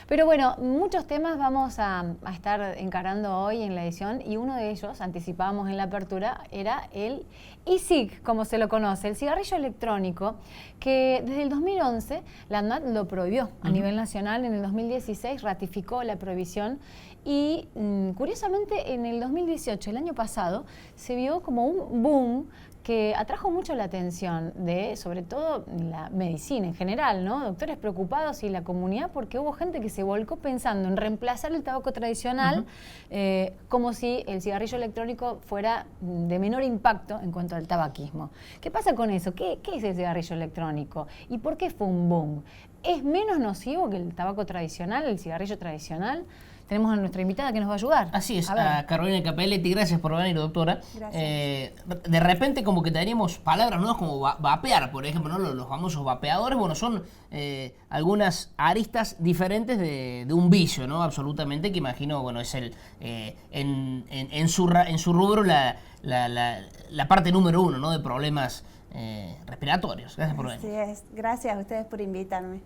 Pero bueno, muchos temas vamos a estar encarando hoy en la edición y uno de ellos, anticipábamos en la apertura, era el e-cig, como se lo conoce, el cigarrillo electrónico, que desde el 2011 la ANMAT lo prohibió a nivel nacional. En el 2016 ratificó la prohibición y curiosamente en el 2018, el año pasado, se vio como un boom que atrajo mucho la atención de, sobre todo, la medicina en general, ¿no? Doctores preocupados y la comunidad, porque hubo gente que se volcó pensando en reemplazar el tabaco tradicional como si el cigarrillo electrónico fuera de menor impacto en cuanto al tabaquismo. ¿Qué pasa con eso? ¿Qué es el cigarrillo electrónico? ¿Y por qué fue un boom? ¿Es menos nocivo que el tabaco tradicional, el cigarrillo tradicional? Tenemos a nuestra invitada que nos va a ayudar. Así es, a Carolina Capelletti. Gracias por venir, doctora. Gracias. De repente como que teníamos palabras nuevas como vapear, por ejemplo, ¿no? Los famosos vapeadores. Bueno, son algunas aristas diferentes de un vicio, ¿no? Absolutamente, que imagino, bueno, es el en su rubro la parte número uno, ¿no? De problemas respiratorios. Gracias por venir. Así es. Gracias a ustedes por invitarme.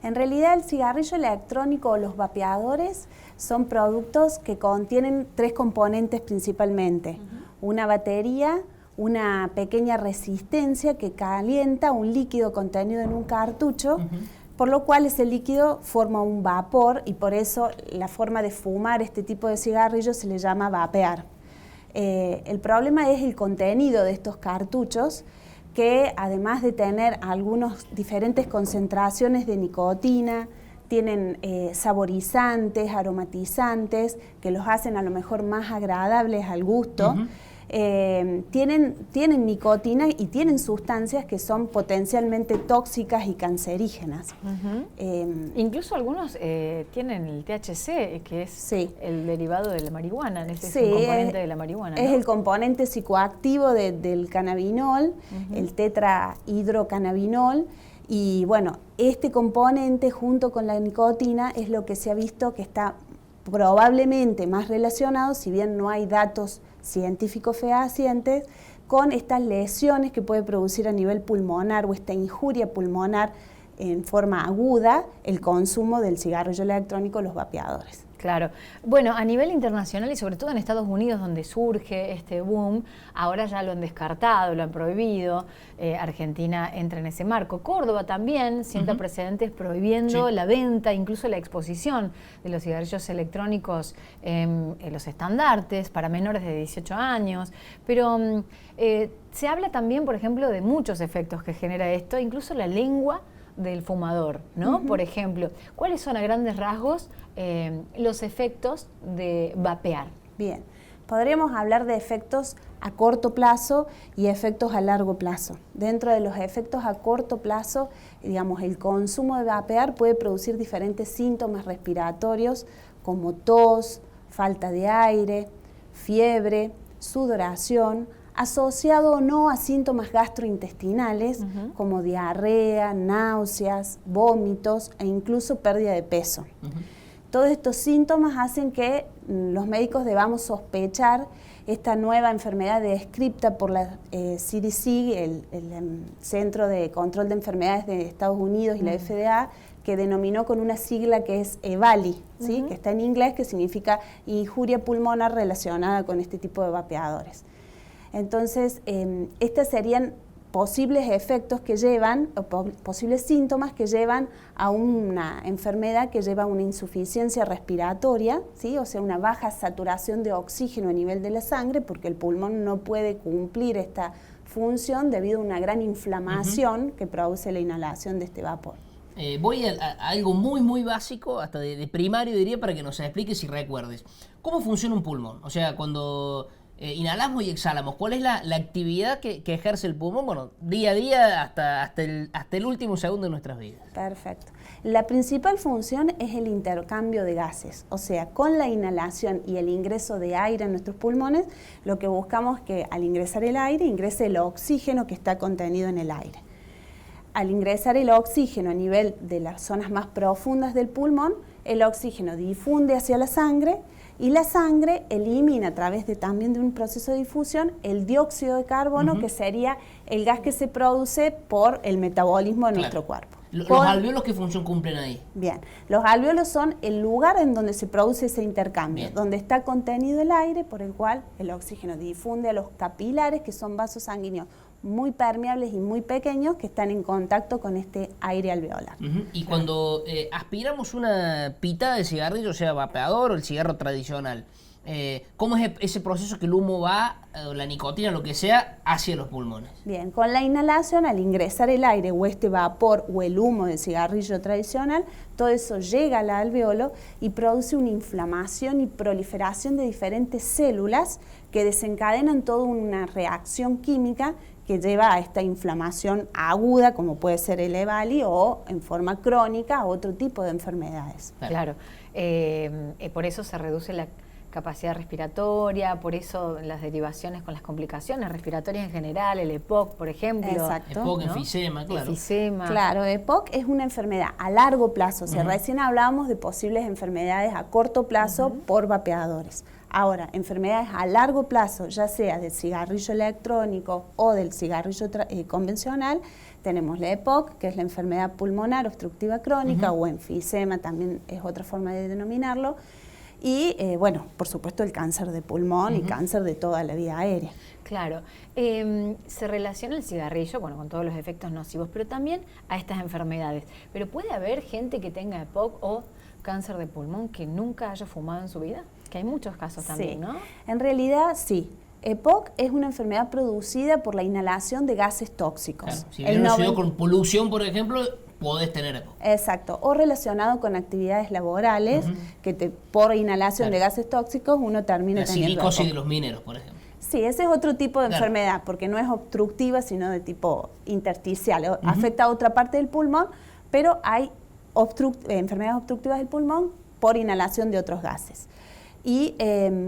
En realidad el cigarrillo electrónico o los vapeadores son productos que contienen tres componentes principalmente. Una batería, una pequeña resistencia que calienta un líquido contenido en un cartucho, por lo cual ese líquido forma un vapor y por eso la forma de fumar este tipo de cigarrillos se le llama vapear. El problema es el contenido de estos cartuchos, que además de tener algunas diferentes concentraciones de nicotina, tienen saborizantes, aromatizantes, que los hacen a lo mejor más agradables al gusto. Tienen nicotina y tienen sustancias que son potencialmente tóxicas y cancerígenas. Incluso algunos tienen el THC, que es el derivado de la marihuana, es un componente de la marihuana, ¿no? Es el componente psicoactivo del cannabinol, el tetrahidrocannabinol. Y bueno, este componente junto con la nicotina es lo que se ha visto que está probablemente más relacionado, si bien no hay datos científicos fehacientes, con estas lesiones que puede producir a nivel pulmonar o esta injuria pulmonar en forma aguda el consumo del cigarrillo electrónico, los vapeadores. Claro. Bueno, a nivel internacional y sobre todo en Estados Unidos, donde surge este boom, ahora ya lo han descartado, lo han prohibido. Argentina entra en ese marco. Córdoba también sienta precedentes prohibiendo la venta, incluso la exposición de los cigarrillos electrónicos en los estandartes para menores de 18 años. Pero se habla también, por ejemplo, de muchos efectos que genera esto, incluso la lengua del fumador, ¿no? Por ejemplo, ¿cuáles son a grandes rasgos los efectos de vapear? Bien, podríamos hablar de efectos a corto plazo y efectos a largo plazo. Dentro de los efectos a corto plazo, digamos, el consumo de vapear puede producir diferentes síntomas respiratorios como tos, falta de aire, fiebre, sudoración, asociado o no a síntomas gastrointestinales como diarrea, náuseas, vómitos e incluso pérdida de peso. Todos estos síntomas hacen que los médicos debamos sospechar esta nueva enfermedad descripta por la CDC, el Centro de Control de Enfermedades de Estados Unidos y la FDA, que denominó con una sigla que es EVALI, ¿sí? Que está en inglés, que significa injuria pulmonar relacionada con este tipo de vapeadores. Entonces, estos serían posibles efectos que llevan, o posibles síntomas que llevan a una enfermedad que lleva a una insuficiencia respiratoria, ¿sí? O sea, una baja saturación de oxígeno a nivel de la sangre, porque el pulmón no puede cumplir esta función debido a una gran inflamación que produce la inhalación de este vapor. Voy a algo muy básico, hasta de primario diría, para que nos expliques y recuerdes. ¿Cómo funciona un pulmón? O sea, cuando inhalamos y exhalamos, ¿cuál es la actividad que ejerce el pulmón? Bueno, día a día hasta el último segundo de nuestras vidas. Perfecto. La principal función es el intercambio de gases, o sea, con la inhalación y el ingreso de aire en nuestros pulmones, lo que buscamos es que al ingresar el aire, ingrese el oxígeno que está contenido en el aire. Al ingresar el oxígeno a nivel de las zonas más profundas del pulmón, el oxígeno difunde hacia la sangre y la sangre elimina a través también de un proceso de difusión el dióxido de carbono, que sería el gas que se produce por el metabolismo de nuestro cuerpo. ¿Los alvéolos qué función cumplen ahí? Bien, los alvéolos son el lugar en donde se produce ese intercambio, Bien. donde está contenido el aire por el cual el oxígeno difunde a los capilares, que son vasos sanguíneos muy permeables y muy pequeños que están en contacto con este aire alveolar. Y cuando aspiramos una pitada de cigarrillo, sea vapeador o el cigarro tradicional, ¿cómo es ese proceso que el humo va, la nicotina, lo que sea, hacia los pulmones? Bien, con la inhalación, al ingresar el aire o este vapor o el humo del cigarrillo tradicional, todo eso llega al alveolo y produce una inflamación y proliferación de diferentes células que desencadenan toda una reacción química que lleva a esta inflamación aguda, como puede ser el EVALI, o en forma crónica a otro tipo de enfermedades. Claro, por eso se reduce la capacidad respiratoria, por eso las derivaciones con las complicaciones respiratorias en general, el EPOC, por ejemplo. Exacto. EPOC, ¿no? enfisema, claro. Enfisema. Claro, EPOC es una enfermedad a largo plazo. O sea, recién hablábamos de posibles enfermedades a corto plazo por vapeadores. Ahora, enfermedades a largo plazo, ya sea del cigarrillo electrónico o del cigarrillo convencional, tenemos la EPOC, que es la enfermedad pulmonar obstructiva crónica, o enfisema, también es otra forma de denominarlo. Y, bueno, por supuesto, el cáncer de pulmón y cáncer de toda la vía aérea. Claro, se relaciona el cigarrillo, bueno, con todos los efectos nocivos, pero también a estas enfermedades. Pero ¿puede haber gente que tenga EPOC o cáncer de pulmón que nunca haya fumado en su vida? Que hay muchos casos también, ¿no? En realidad, sí. EPOC es una enfermedad producida por la inhalación de gases tóxicos. Claro. Si viene asociado con polución, por ejemplo, podés tener EPOC. Exacto, o relacionado con actividades laborales, que por inhalación de gases tóxicos uno termina la teniendo silicosis EPOC. de los mineros, por ejemplo. Sí, ese es otro tipo de enfermedad, porque no es obstructiva, sino de tipo intersticial. Afecta a otra parte del pulmón, pero hay enfermedades obstructivas del pulmón por inhalación de otros gases. Y,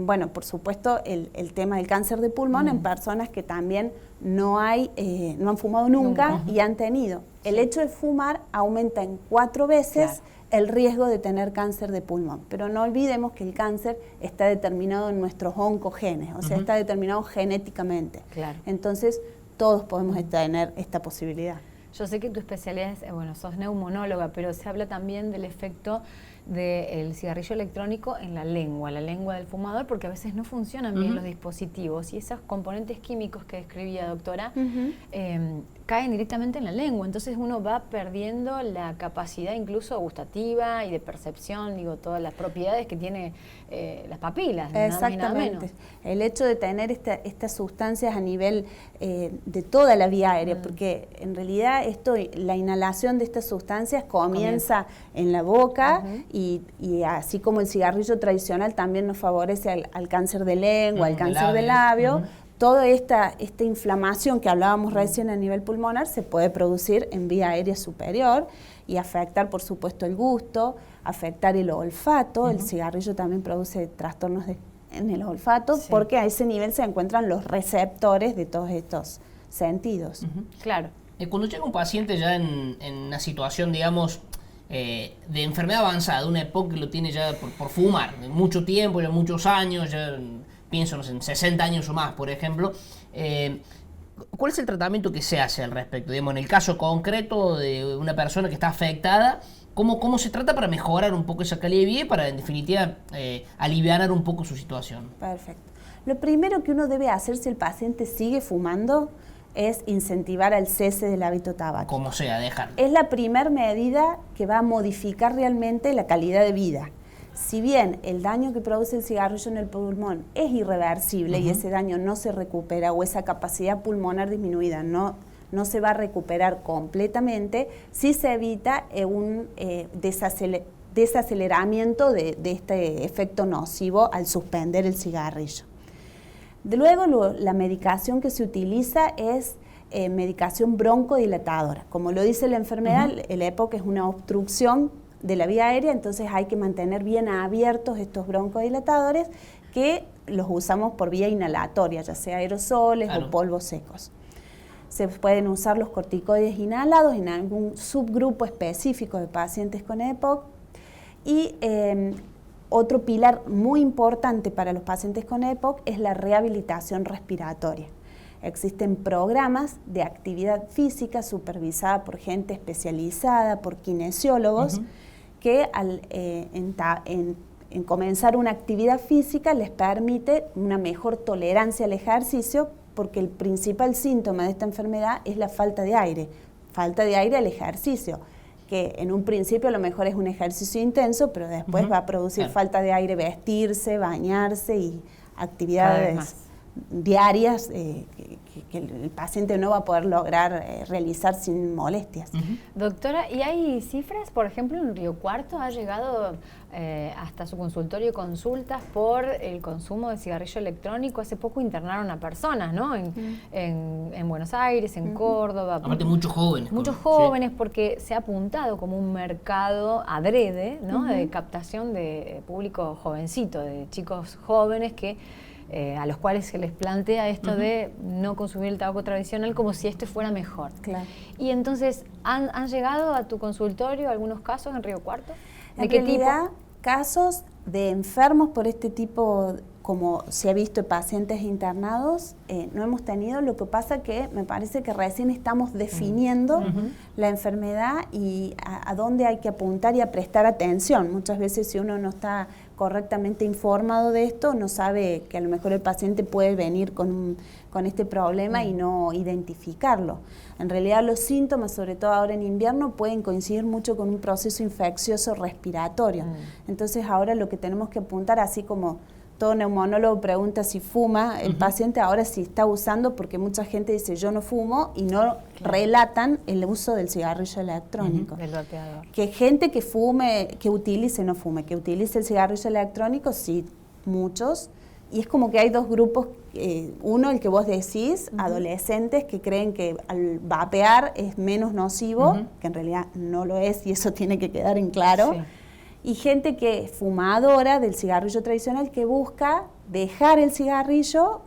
bueno, por supuesto, el tema del cáncer de pulmón en personas que también no han fumado nunca y han tenido. El hecho de fumar aumenta en 4 veces el riesgo de tener cáncer de pulmón. Pero no olvidemos que el cáncer está determinado en nuestros oncogenes, o sea, está determinado genéticamente. Claro. Entonces, todos podemos tener esta posibilidad. Yo sé que tu especialidad es, bueno, sos neumonóloga, pero se habla también del efecto del cigarrillo electrónico en la lengua del fumador, porque a veces no funcionan bien los dispositivos y esos componentes químicos que describía, doctora, caen directamente en la lengua, entonces uno va perdiendo la capacidad incluso gustativa y de percepción, digo, todas las propiedades que tiene las papilas, nada más y nada menos. El hecho de tener estas sustancias a nivel de toda la vía aérea, porque en realidad la inhalación de estas sustancias comienza en la boca y así como el cigarrillo tradicional también nos favorece al cáncer de lengua, al cáncer de labio. Toda esta inflamación que hablábamos recién a nivel pulmonar se puede producir en vía aérea superior y afectar, por supuesto, el gusto, afectar el olfato. El cigarrillo también produce trastornos en el olfato porque a ese nivel se encuentran los receptores de todos estos sentidos. Claro. Cuando llega un paciente ya en una situación, digamos, de enfermedad avanzada, de una época que lo tiene ya por fumar, de mucho tiempo, ya muchos años, ya pienso, no sé, en 60 años o más, por ejemplo, ¿cuál es el tratamiento que se hace al respecto? Digamos, en el caso concreto de una persona que está afectada, ¿cómo se trata para mejorar un poco esa calidad de vida y para, en definitiva, alivianar un poco su situación? Perfecto. Lo primero que uno debe hacer si el paciente sigue fumando es incentivar al cese del hábito tabáquico. Como sea, dejar. Es la primera medida que va a modificar realmente la calidad de vida. Si bien el daño que produce el cigarrillo en el pulmón es irreversible y ese daño no se recupera o esa capacidad pulmonar disminuida no se va a recuperar completamente, sí se evita un desaceleramiento de este efecto nocivo al suspender el cigarrillo. Luego, la medicación que se utiliza es medicación broncodilatadora. Como lo dice la enfermedad, el EPOC es una obstrucción de la vía aérea, entonces hay que mantener bien abiertos estos broncodilatadores que los usamos por vía inhalatoria, ya sea aerosoles o polvos secos. Se pueden usar los corticoides inhalados en algún subgrupo específico de pacientes con EPOC. Y otro pilar muy importante para los pacientes con EPOC es la rehabilitación respiratoria. existen programas de actividad física supervisada por gente especializada, por kinesiólogos, que en comenzar una actividad física les permite una mejor tolerancia al ejercicio, porque el principal síntoma de esta enfermedad es la falta de aire al ejercicio, que en un principio a lo mejor es un ejercicio intenso, pero después va a producir falta de aire vestirse, bañarse y actividades diarias que el paciente no va a poder lograr realizar sin molestias. Doctora, ¿y hay cifras? Por ejemplo, en Río Cuarto ha llegado hasta su consultorio consultas por el consumo de cigarrillo electrónico. Hace poco internaron a personas, ¿no? En Buenos Aires, en Córdoba. Aparte muchos jóvenes. Muchos jóvenes, porque se ha apuntado como un mercado adrede, ¿no? De captación de público jovencito, de chicos jóvenes que a los cuales se les plantea esto de no consumir el tabaco tradicional como si esto fuera mejor. Claro. Y entonces, ¿han llegado a tu consultorio algunos casos en Río Cuarto? ¿De qué tipo? Casos de enfermos por este tipo, como se ha visto en pacientes internados, no hemos tenido. Lo que pasa que me parece que recién estamos definiendo la enfermedad y a dónde hay que apuntar y a prestar atención. Muchas veces, si uno no está correctamente informado de esto, no sabe que a lo mejor el paciente puede venir con este problema y no identificarlo. En realidad los síntomas, sobre todo ahora en invierno, pueden coincidir mucho con un proceso infeccioso respiratorio. Entonces ahora lo que tenemos que apuntar, así como todo neumonólogo pregunta si fuma, el paciente ahora sí está usando, porque mucha gente dice yo no fumo y no relatan el uso del cigarrillo electrónico. Del vapeador. Que gente que fume, que utilice, no fume, que utilice el cigarrillo electrónico, sí, muchos. Y es como que hay dos grupos, uno, el que vos decís, adolescentes que creen que al vapear es menos nocivo, que en realidad no lo es y eso tiene que quedar en claro. Sí. Y gente que es fumadora del cigarrillo tradicional, que busca dejar el cigarrillo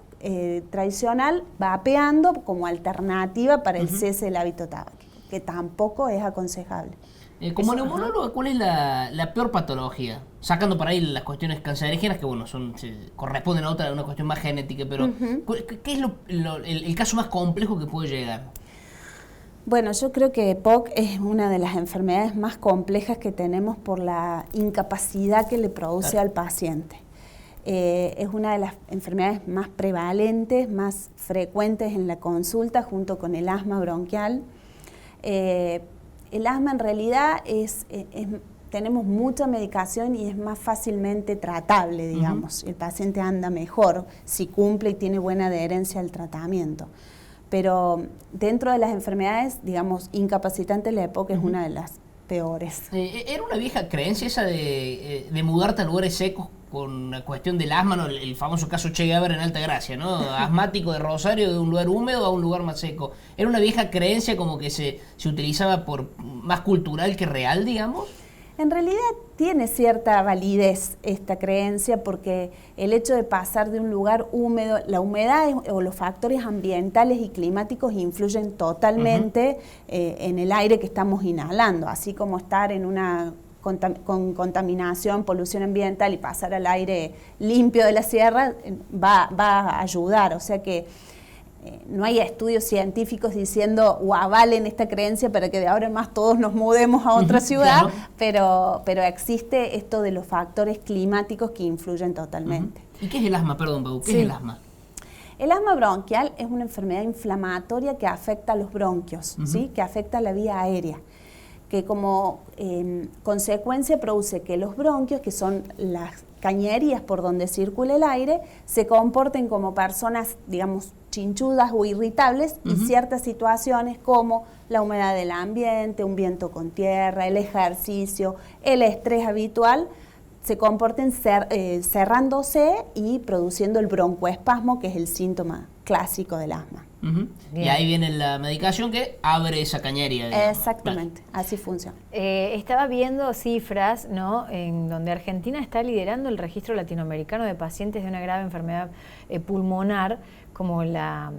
tradicional vapeando como alternativa para el cese del hábito tabáquico, que tampoco es aconsejable. Como neumonólogo, ¿cuál es la peor patología? Sacando por ahí las cuestiones cancerígenas, que bueno, corresponden a una cuestión más genética, pero ¿qué es el caso más complejo que puede llegar? Bueno, yo creo que EPOC es una de las enfermedades más complejas que tenemos por la incapacidad que le produce al paciente. Es una de las enfermedades más prevalentes, más frecuentes en la consulta, junto con el asma bronquial. El asma en realidad tenemos mucha medicación y es más fácilmente tratable, digamos. El paciente anda mejor si cumple y tiene buena adherencia al tratamiento. Pero dentro de las enfermedades, digamos, incapacitantes, la EPOC es una de las peores. ¿Era una vieja creencia esa de mudarte a lugares secos con la cuestión del asma, ¿no? El famoso caso Che Guevara en Altagracia, ¿no? Asmático de Rosario, de un lugar húmedo a un lugar más seco. ¿Era una vieja creencia como que se utilizaba por más cultural que real, digamos? En realidad tiene cierta validez esta creencia, porque el hecho de pasar de un lugar húmedo, la humedad o los factores ambientales y climáticos influyen totalmente en el aire que estamos inhalando, así como estar en una con contaminación, polución ambiental y pasar al aire limpio de la sierra va a ayudar. O sea que no hay estudios científicos diciendo o avalen esta creencia para que de ahora en más todos nos mudemos a otra ciudad, pero existe esto de los factores climáticos que influyen totalmente. ¿Y qué es el asma? Perdón, Pau, ¿qué es el asma? El asma bronquial es una enfermedad inflamatoria que afecta a los bronquios, ¿sí? Que afecta a la vía aérea, que como consecuencia produce que los bronquios, que son las cañerías por donde circula el aire, se comporten como personas, digamos, chinchudas o irritables, y ciertas situaciones como la humedad del ambiente, un viento con tierra, el ejercicio, el estrés habitual, se comporten cerrándose y produciendo el broncoespasmo, que es el síntoma clásico del asma. Y ahí viene la medicación que abre esa cañería, digamos. Exactamente, así funciona. Estaba viendo cifras, ¿no?, en donde Argentina está liderando el registro latinoamericano de pacientes de una grave enfermedad pulmonar, como la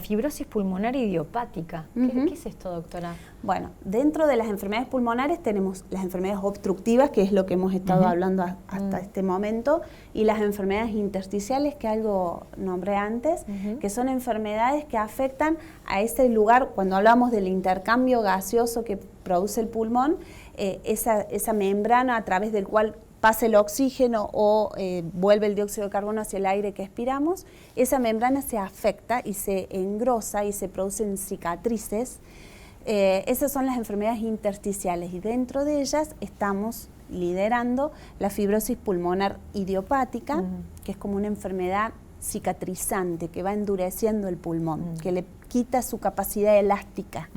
fibrosis pulmonar idiopática. ¿Qué es esto, doctora? Bueno, dentro de las enfermedades pulmonares tenemos las enfermedades obstructivas, que es lo que hemos estado hablando hasta este momento, y las enfermedades intersticiales, que algo nombré antes, que son enfermedades que afectan a ese lugar, cuando hablamos del intercambio gaseoso que produce el pulmón, esa membrana a través del cual pasa el oxígeno o vuelve el dióxido de carbono hacia el aire que expiramos, esa membrana se afecta y se engrosa y se producen cicatrices. Esas son las enfermedades intersticiales y dentro de ellas estamos liderando la fibrosis pulmonar idiopática, que es como una enfermedad cicatrizante que va endureciendo el pulmón, que le quita su capacidad elástica.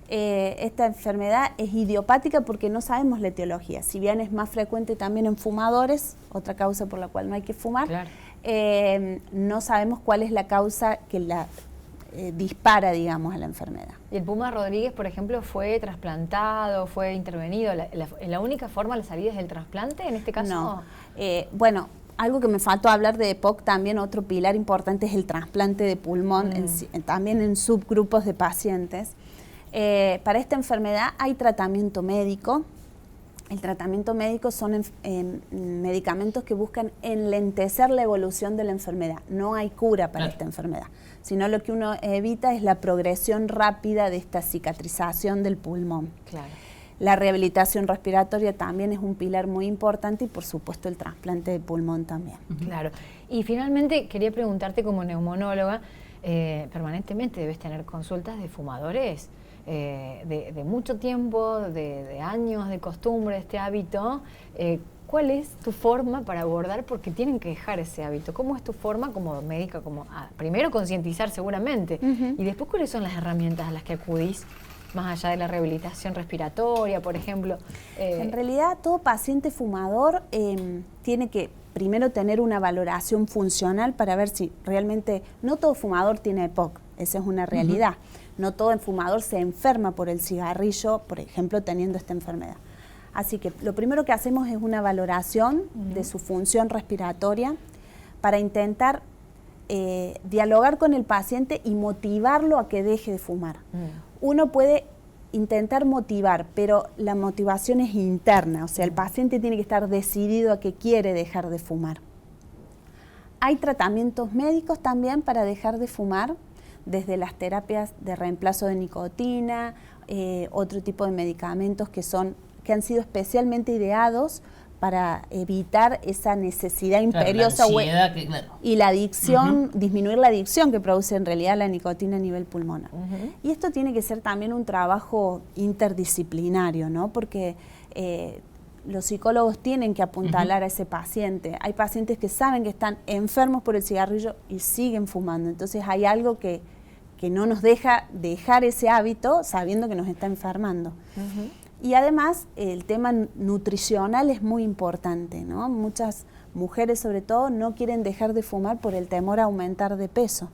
Esta enfermedad es idiopática porque no sabemos la etiología, si bien es más frecuente también en fumadores, otra causa por la cual no hay que fumar, claro. No sabemos cuál es la causa que la dispara, digamos, a la enfermedad. ¿Y el Puma Rodríguez, por ejemplo, fue trasplantado, fue intervenido? ¿La única forma de salir es el trasplante en este caso? No. Bueno, algo que me faltó hablar de EPOC también, otro pilar importante es el trasplante de pulmón, también en subgrupos de pacientes. Para esta enfermedad hay tratamiento médico. El tratamiento médico son medicamentos que buscan enlentecer la evolución de la enfermedad. No hay cura para esta enfermedad, sino lo que uno evita es la progresión rápida de esta cicatrización del pulmón. Claro. La rehabilitación respiratoria también es un pilar muy importante y por supuesto el trasplante de pulmón también. Claro. Y finalmente quería preguntarte como neumonóloga, permanentemente debes tener consultas de fumadores de mucho tiempo, de años, de costumbre, de este hábito. ¿Cuál es tu forma para abordar? Porque tienen que dejar ese hábito. ¿Cómo es tu forma como médica? Primero concientizar seguramente, y después ¿cuáles son las herramientas a las que acudís? Más allá de la rehabilitación respiratoria, por ejemplo. En realidad, todo paciente fumador tiene que primero tener una valoración funcional para ver si realmente, no todo fumador tiene EPOC, esa es una realidad. No todo fumador se enferma por el cigarrillo, por ejemplo, teniendo esta enfermedad. Así que lo primero que hacemos es una valoración de su función respiratoria para intentar dialogar con el paciente y motivarlo a que deje de fumar. Uno puede intentar motivar, pero la motivación es interna, o sea, el paciente tiene que estar decidido a que quiere dejar de fumar. Hay tratamientos médicos también para dejar de fumar, desde las terapias de reemplazo de nicotina, otro tipo de medicamentos que han sido especialmente ideados para evitar esa necesidad imperiosa y la adicción, disminuir la adicción que produce en realidad la nicotina a nivel pulmonar. Y esto tiene que ser también un trabajo interdisciplinario, ¿no? Porque los psicólogos tienen que apuntalar a ese paciente. Hay pacientes que saben que están enfermos por el cigarrillo y siguen fumando. Entonces hay algo que no nos deja dejar ese hábito sabiendo que nos está enfermando. Y además el tema nutricional es muy importante, ¿no? Muchas mujeres sobre todo no quieren dejar de fumar por el temor a aumentar de peso.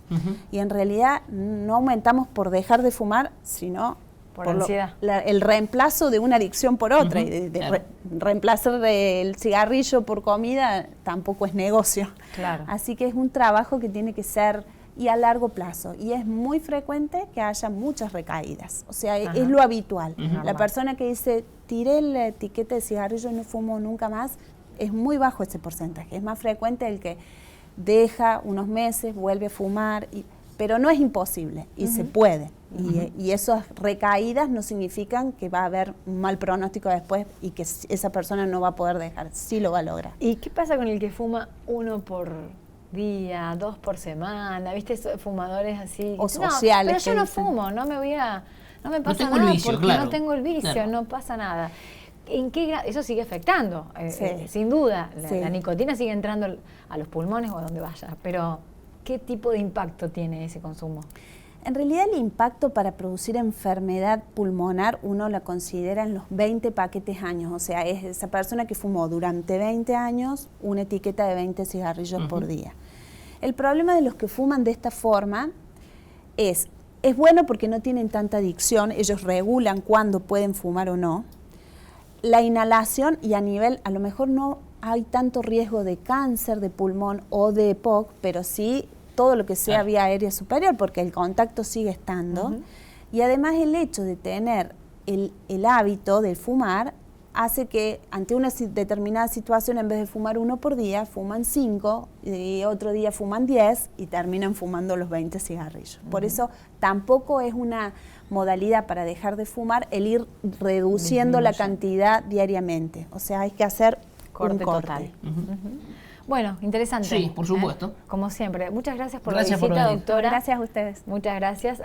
Y en realidad no aumentamos por dejar de fumar, sino por ansiedad. El reemplazo de una adicción por otra. Y reemplazar el cigarrillo por comida tampoco es negocio. Claro. Así que es un trabajo que tiene que ser y a largo plazo. Y es muy frecuente que haya muchas recaídas. O sea, es lo habitual. La persona que dice, tiré la etiqueta de cigarrillo y no fumo nunca más, es muy bajo ese porcentaje. Es más frecuente el que deja unos meses, vuelve a fumar, pero no es imposible y se puede. Y esas recaídas no significan que va a haber un mal pronóstico después y que esa persona no va a poder dejar. Sí lo va a lograr. ¿Y qué pasa con el que fuma 1 por día, 2 por semana? ¿Viste esos fumadores así? O sociales. Pero yo no fumo, no me pasa nada vicio, porque claro. No tengo el vicio, no pasa nada. ¿En qué grado? Eso sigue afectando, sin duda. La nicotina sigue entrando a los pulmones o a donde vaya, pero ¿qué tipo de impacto tiene ese consumo? En realidad el impacto para producir enfermedad pulmonar uno la considera en los 20 paquetes años, o sea, es esa persona que fumó durante 20 años una etiqueta de 20 cigarrillos por día. El problema de los que fuman de esta forma es bueno porque no tienen tanta adicción, ellos regulan cuándo pueden fumar o no. La inhalación y a lo mejor no hay tanto riesgo de cáncer de pulmón o de EPOC, pero sí todo lo que sea vía aérea superior, porque el contacto sigue estando. Y además el hecho de tener el hábito de fumar hace que ante una determinada situación, en vez de fumar 1 por día, fuman 5, y otro día fuman 10 y terminan fumando los 20 cigarrillos. Por eso tampoco es una modalidad para dejar de fumar el ir reduciendo la cantidad diariamente. O sea, hay que hacer un corte. Total. Bueno, interesante. Sí, por supuesto. Como siempre. Muchas gracias por Gracias la por visita, venir. doctora. Gracias a ustedes. Muchas gracias.